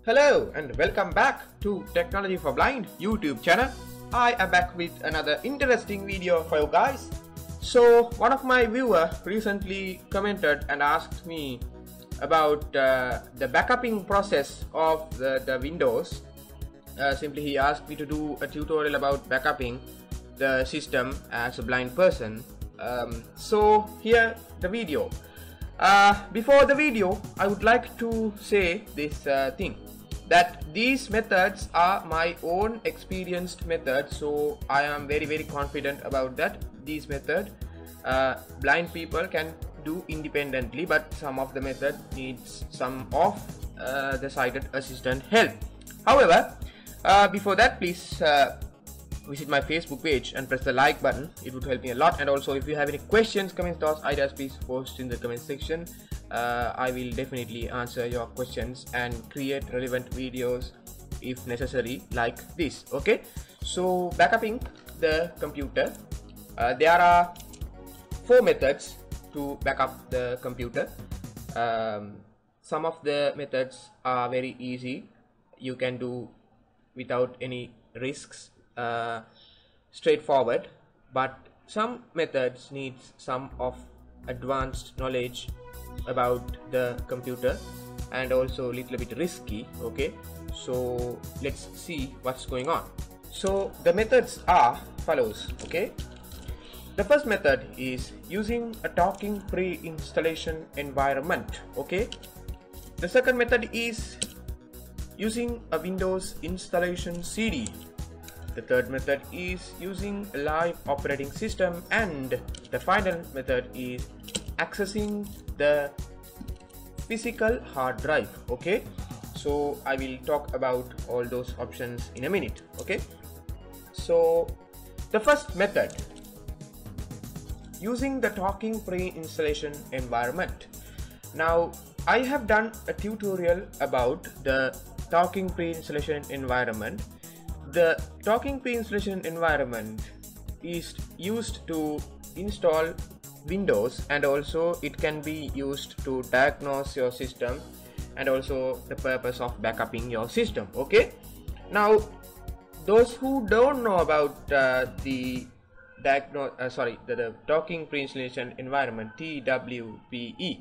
Hello and welcome back to Technology for Blind YouTube channel. I am back with another interesting video for you guys. So one of my viewer recently commented and asked me about the backupping process of the Windows. Simply he asked me to do a tutorial about backupping the system as a blind person. So here the video. Before the video, I would like to say this thing, that these methods are my own experienced methods, so I am very confident about that. These methods blind people can do independently, but some of the method needs some of the sighted assistant help. However, before that, please visit my Facebook page and press the like button. It would help me a lot. And also, if you have any questions, comments, thoughts, ideas, please post in the comment section. I will definitely answer your questions and create relevant videos if necessary, like this. Okay, so backupping the computer, there are 4 methods to backup the computer. Some of the methods are very easy, you can do without any risks, straightforward, but some methods needs some of advanced knowledge about the computer and also a little bit risky. Okay, so let's see what's going on. So the methods are follows. Okay, the first method is using a talking pre-installation environment. Okay, the second method is using a Windows installation CD. The third method is using a live operating system, and the final method is accessing the physical hard drive. Okay, so I will talk about all those options in a minute. Okay, so the first method, using the talking pre-installation environment. Now I have done a tutorial about the talking pre-installation environment. The talking pre-installation environment is used to install Windows, and also it can be used to diagnose your system, and also the purpose of backupping your system. Okay, now those who don't know about the talking pre-installation environment, TWPE,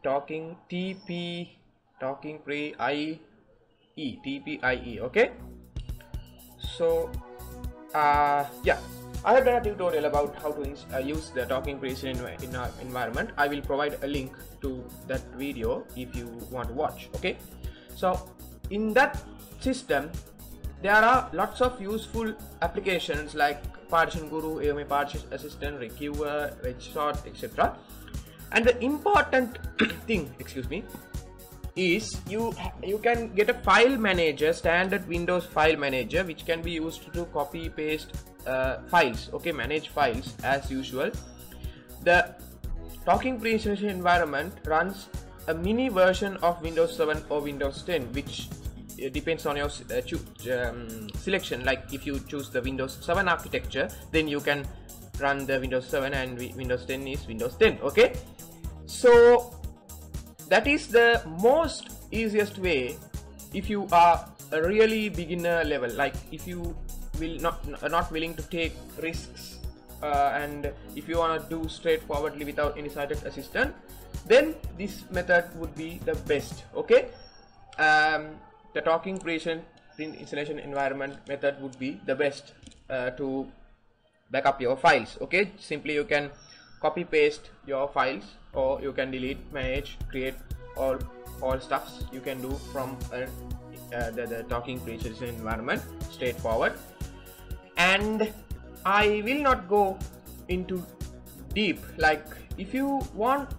talking pre-IE, TPIE. Okay, so yeah, I have done a tutorial about how to use the talking pre-installation environment. I will provide a link to that video if you want to watch. Okay, so in that system there are lots of useful applications like Partition Guru, AMA Partition Assistant, Receiver, Reshort, etc. And the important thing, is you can get a file manager, standard Windows file manager, which can be used to copy paste files. Okay, manage files as usual. The talking pre-installation environment runs a mini version of Windows 7 or Windows 10, which depends on your selection. Like if you choose the Windows 7 architecture, then you can run the Windows 7, and Windows 10 is Windows 10. Okay, so that is the most easiest way if you are a really beginner level, like if you will not willing to take risks, and if you want to do straightforwardly without any sighted assistant, then this method would be the best. Okay, the talking pre-installation environment method would be the best to backup your files. Okay, simply you can copy paste your files, or you can delete, manage, create, all stuffs you can do from the talking pre-installation environment, straightforward. And I will not go into deep. Like if you want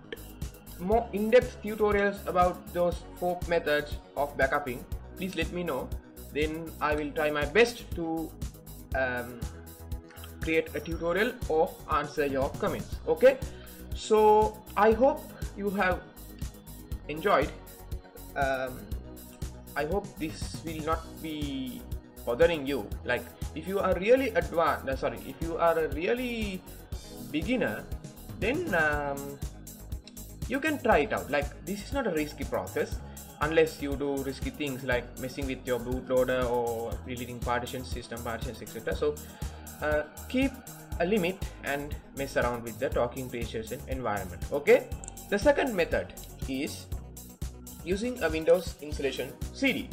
more in-depth tutorials about those 4 methods of backupping, please let me know, then I will try my best to create a tutorial or answer your comments. Okay, so I hope you have enjoyed. I hope this will not be bothering you. Like if you are really advanced, if you are a really beginner, then you can try it out. Like, this is not a risky process unless you do risky things like messing with your bootloader or deleting partitions, system partitions, etc. So keep a limit and mess around with the talking Preinstallation environment. Okay, the second method is using a Windows installation CD.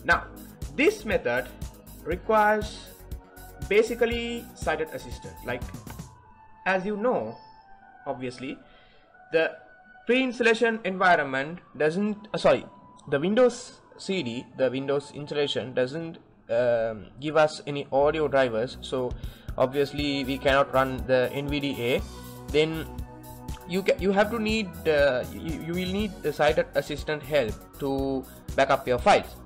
Now, this method requires basically sighted assistant. Like, as you know, obviously the pre-installation environment doesn't the Windows CD, the Windows installation doesn't give us any audio drivers, so obviously we cannot run the NVDA. Then you will need the sighted assistant help to back up your files.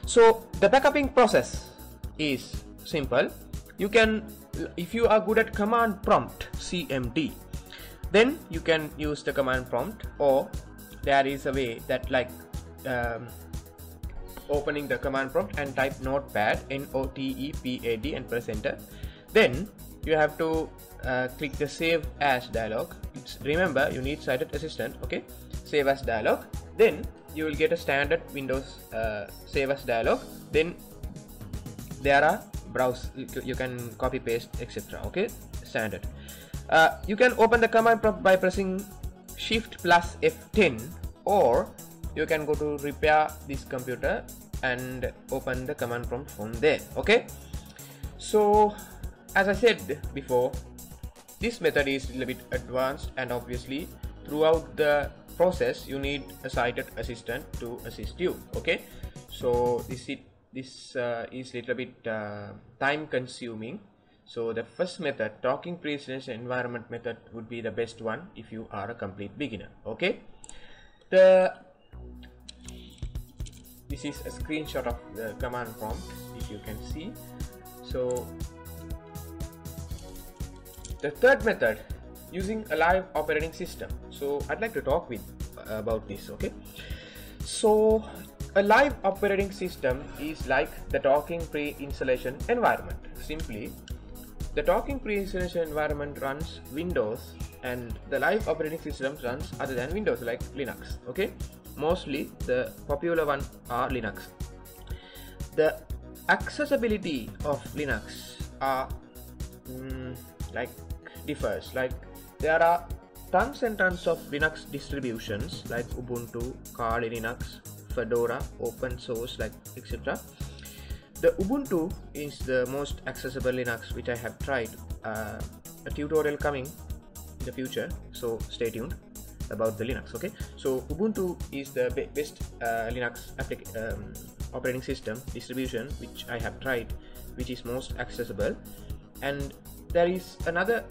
So the backupping process is simple. You can, if you are good at command prompt CMD, then you can use the command prompt, or there is a way that, like, opening the command prompt and type notepad, NOTEPAD, and press enter. Then you have to click the save as dialog. Remember, you need sighted assistant. Okay, save as dialog. Then you will get a standard Windows save as dialog. Then there are browse, you can copy paste, etc. Okay, standard. You can open the command prompt by pressing Shift plus F10, or you can go to repair this computer and open the command prompt from there. Okay, so as I said before, this method is a little bit advanced, and obviously throughout the process you need a sighted assistant to assist you. Okay, so this is little bit time consuming. So the first method, talking Preinstallation environment method, would be the best one if you are a complete beginner. Okay, this is a screenshot of the command prompt, if you can see. So the third method, using a live operating system. So I'd like to talk about this. Okay, so a live operating system is like the talking pre-installation environment. Simply, the talking pre-installation environment runs Windows, and the live operating system runs other than Windows, like Linux. Okay, mostly the popular one are Linux. The accessibility of Linux are differs. Like, there are tons and tons of Linux distributions like Ubuntu, Kali Linux, Fedora, open source, like, etc. The Ubuntu is the most accessible Linux which I have tried. A tutorial coming in the future, so stay tuned about the Linux. Okay, so Ubuntu is the best Linux operating system distribution which I have tried, which is most accessible. And there is another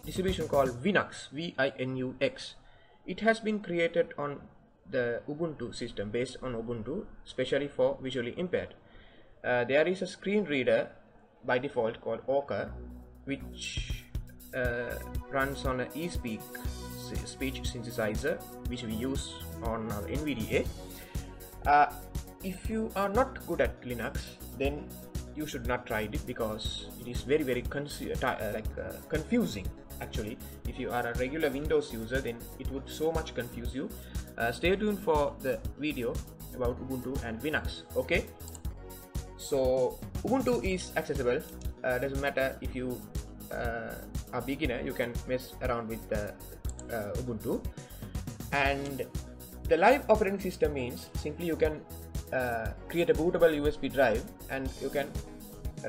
distribution called Vinux, Vinux. It has been created on the Ubuntu system, based on Ubuntu, especially for visually impaired. There is a screen reader by default called Orca, which runs on an eSpeak speech synthesizer, which we use on our NVDA. If you are not good at Linux, then you should not try it, because it is very confusing. Actually, if you are a regular Windows user, then it would so much confuse you. Stay tuned for the video about Ubuntu and Linux. Okay, so Ubuntu is accessible. Doesn't matter if you are beginner, you can mess around with the Ubuntu. And the live operating system means simply you can create a bootable USB drive, and you can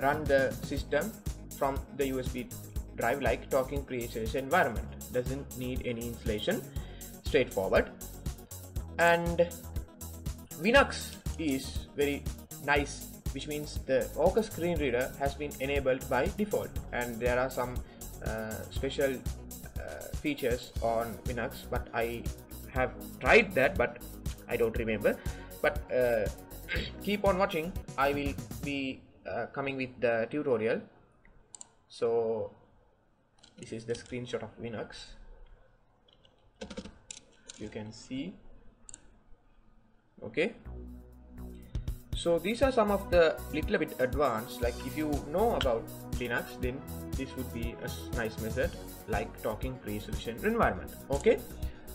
run the system from the USB drive, like talking Preinstallation environment. Doesn't need any installation, straightforward. And Linux is very nice, which means the Orca screen reader has been enabled by default, and there are some special features on Linux, but I have tried that, but I don't remember. But keep on watching, I will be coming with the tutorial. So this is the screenshot of Linux, you can see. Okay, so these are some of the little bit advanced. Like, if you know about Linux, then this would be a nice method. like talking pre-installation environment. Okay,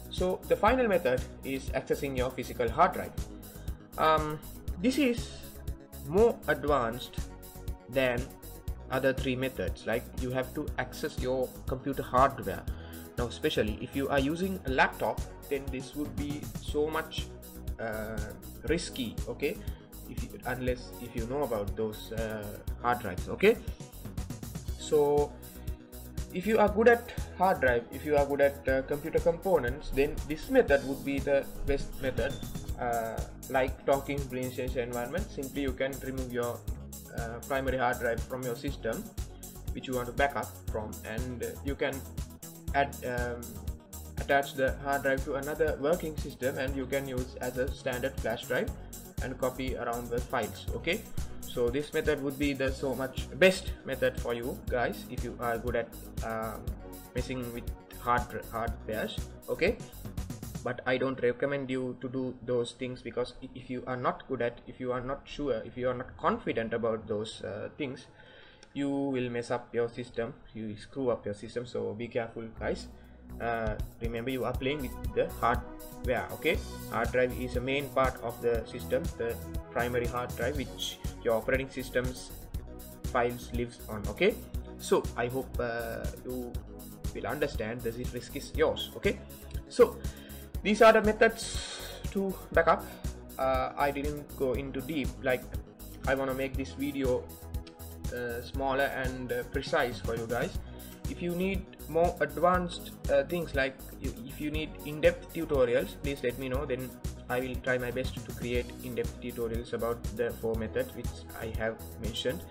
so the final method is accessing your physical hard drive. This is more advanced than other three methods. Like, you have to access your computer hardware. Now, especially if you are using a laptop, then this would be so much risky, okay, unless you know about those hard drives. Okay, so if you are good at hard drive, if you are good at computer components, then this method would be the best method. Like talking pre-installation environment, simply you can remove your primary hard drive from your system which you want to back up from, and you can attach the hard drive to another working system, and you can use as a standard flash drive and copy around the files. Okay, so this method would be the so much best method for you guys if you are good at messing with hardwares. Okay, but I don't recommend you to do those things, because if you are not good at, if you are not sure, if you are not confident about those things, you will mess up your system, you will screw up your system. So be careful, guys. Remember, you are playing with the hardware. Okay, hard drive is a main part of the system, the primary hard drive which your operating system's files lives on. Okay, so I hope you will understand this risk is yours. Okay, so these are the methods to back up. I didn't go into deep, like I want to make this video smaller and precise for you guys. If you need more advanced things, like if you need in-depth tutorials, please let me know, then I will try my best to create in-depth tutorials about the 4 methods which I have mentioned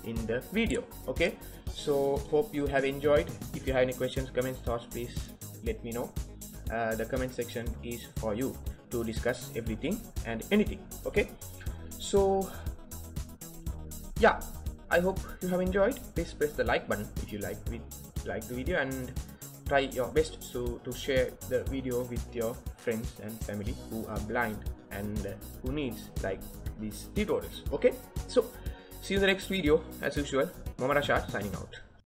in the video. Okay, so hope you have enjoyed. If you have any questions, comments, thoughts, please let me know. The comment section is for you to discuss everything and anything. Okay, so yeah, I hope you have enjoyed. Please press the like button if you like the video, and try your best to share the video with your friends and family who are blind and who needs like these tutorials. Okay, so see you in the next video. As usual, Mohomed Rashad signing out.